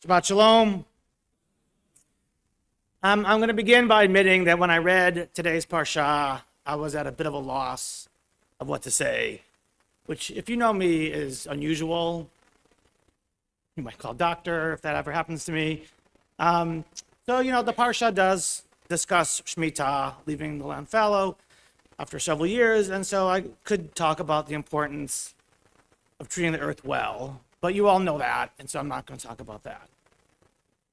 Shabbat Shalom. I'm going to begin by admitting that when I read today's Parsha, I was at a bit of a loss of what to say, which, if you know me, is unusual. You might call doctor if that ever happens to me. The Parsha does discuss Shemitah, leaving the land fallow after several years, and so I could talk about the importance of treating the earth well, but you all know that, and so I'm not going to talk about that.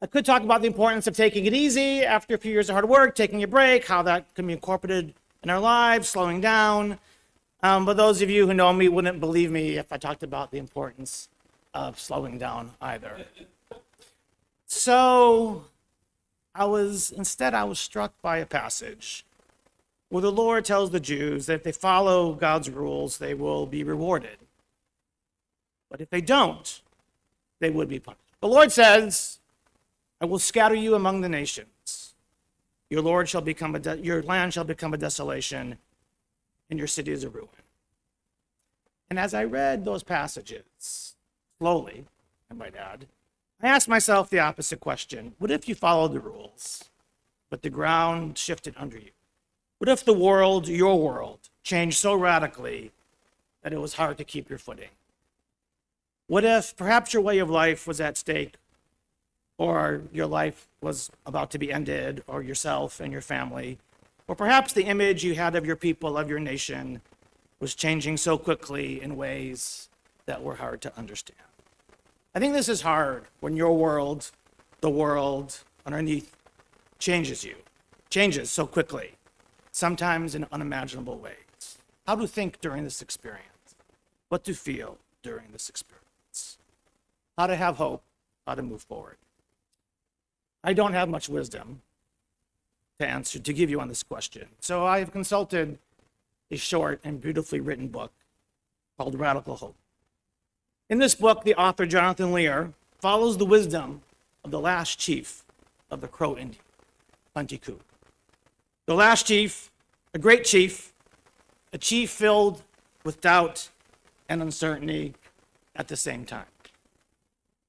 I could talk about the importance of taking it easy after a few years of hard work, taking a break, how that can be incorporated in our lives, slowing down. But those of you who know me wouldn't believe me if I talked about the importance of slowing down either. So I was struck by a passage where the Lord tells the Jews that if they follow God's rules, they will be rewarded. But if they don't, they would be punished. The Lord says, I will scatter you among the nations. Your land shall become a desolation, and your city is a ruin. And as I read those passages, slowly, I might add, I asked myself the opposite question. What if you followed the rules, but the ground shifted under you? What if the world, your world, changed so radically that it was hard to keep your footing? What if perhaps your way of life was at stake, or your life was about to be ended, or yourself and your family, or perhaps the image you had of your people, of your nation, was changing so quickly in ways that were hard to understand? I think this is hard when your world, the world underneath, changes so quickly, sometimes in unimaginable ways. How to think during this experience, what to feel during this experience, how to have hope, how to move forward. I don't have much wisdom to give you on this question. So I have consulted a short and beautifully written book called Radical Hope. In this book, the author, Jonathan Lear, follows the wisdom of the last chief of the Crow Indian, Plenty Coups. The last chief, a great chief, a chief filled with doubt and uncertainty at the same time.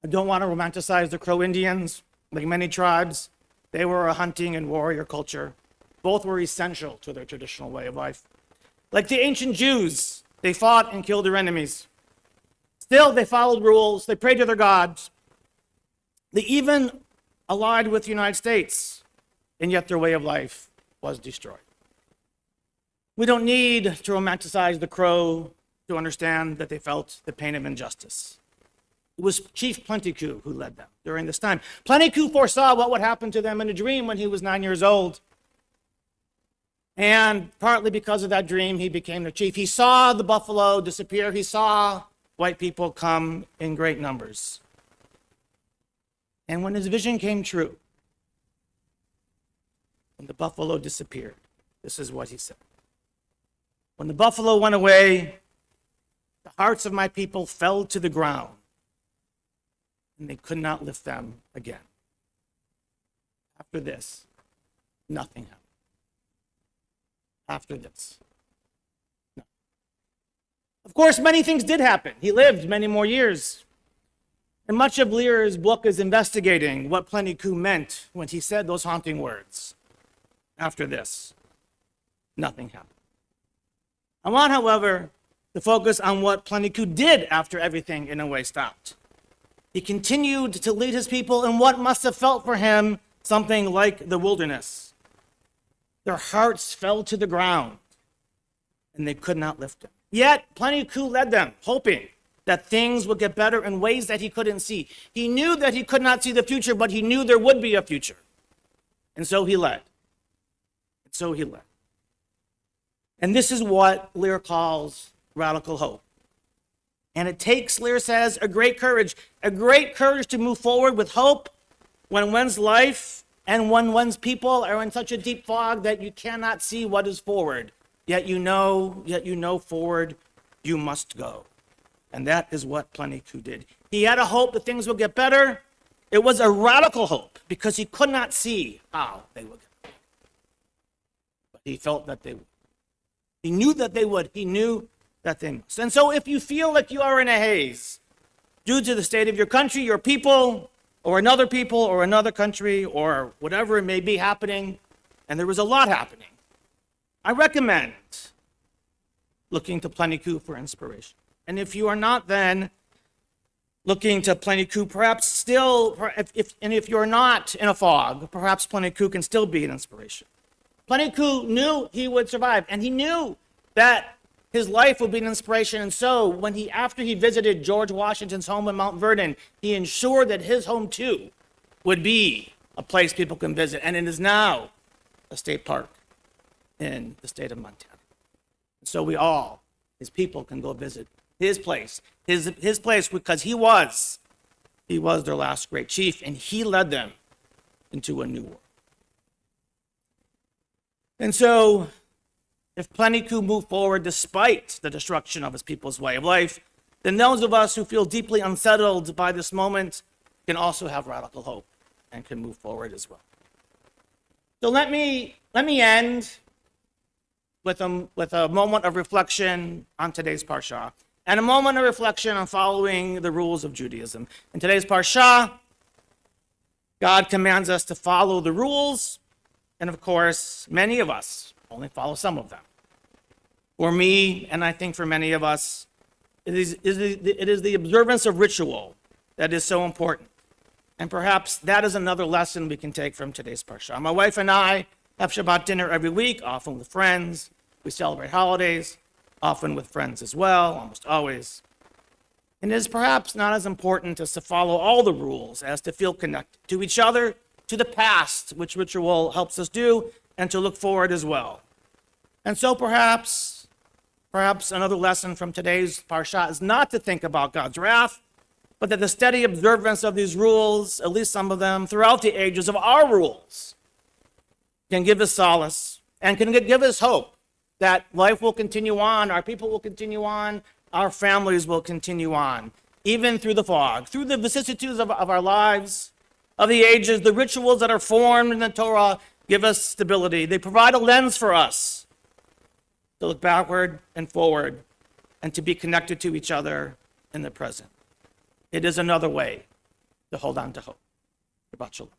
I don't want to romanticize the Crow Indians. Like many tribes, they were a hunting and warrior culture. Both were essential to their traditional way of life. Like the ancient Jews, they fought and killed their enemies. Still, they followed rules. They prayed to their gods. They even allied with the United States, and yet their way of life was destroyed. We don't need to romanticize the Crow to understand that they felt the pain of injustice. It was Chief Plenty Coups who led them during this time. Plenty Coups foresaw what would happen to them in a dream when he was 9 years old. And partly because of that dream, he became the chief. He saw the buffalo disappear. He saw white people come in great numbers. And when his vision came true, when the buffalo disappeared, this is what he said. When the buffalo went away, the hearts of my people fell to the ground, and they could not lift them again. After this, nothing happened. After this, no. Of course, many things did happen. He lived many more years. And much of Lear's book is investigating what Plenty Coups meant when he said those haunting words. After this, nothing happened. I want, however, to focus on what Plenty Coups did after everything in a way stopped. He continued to lead his people in what must have felt for him something like the wilderness. Their hearts fell to the ground, and they could not lift them. Yet, Plenty Coups led them, hoping that things would get better in ways that he couldn't see. He knew that he could not see the future, but he knew there would be a future. And so he led. And this is what Lear calls radical hope. And it takes, Lear says, a great courage to move forward with hope when one's life and when one's people are in such a deep fog that you cannot see what is forward. Yet you know forward you must go. And that is what Plenty Coups did. He had a hope that things would get better. It was a radical hope because he could not see how they would get better. But he felt that they would. He knew that they would. He knew that they must. And so if you feel like you are in a haze due to the state of your country, your people, or another people or another country or whatever it may be happening, and there was a lot happening, I recommend looking to Plenty Coup for inspiration. And if you are not then looking to Plenty Coup, perhaps still, if you're not in a fog, perhaps Plenty Coup can still be an inspiration. Plenty Coup knew he would survive, and he knew that his life would be an inspiration. And so after he visited George Washington's home in Mount Vernon, he ensured that his home too would be a place people can visit. And it is now a state park in the state of Montana. So we all, his people, can go visit his place, his place, because he was their last great chief, and he led them into a new world. And so, if Plenty Coup moved forward despite the destruction of his people's way of life, then those of us who feel deeply unsettled by this moment can also have radical hope and can move forward as well. So let me end with a moment of reflection on today's Parsha, and a moment of reflection on following the rules of Judaism. In today's Parsha, God commands us to follow the rules, and of course, many of us only follow some of them. For me, and I think for many of us, it is the observance of ritual that is so important. And perhaps that is another lesson we can take from today's Parsha. My wife and I have Shabbat dinner every week, often with friends. We celebrate holidays, often with friends as well, almost always. And it is perhaps not as important as to follow all the rules as to feel connected to each other, to the past, which ritual helps us do, and to look forward as well. And so perhaps another lesson from today's Parsha is not to think about God's wrath, but that the steady observance of these rules, at least some of them, throughout the ages of our rules, can give us solace and can give us hope that life will continue on, our people will continue on, our families will continue on, even through the fog, through the vicissitudes of our lives, of the ages. The rituals that are formed in the Torah give us stability. They provide a lens for us to look backward and forward and to be connected to each other in the present. It is another way to hold on to hope. Shabbat shalom.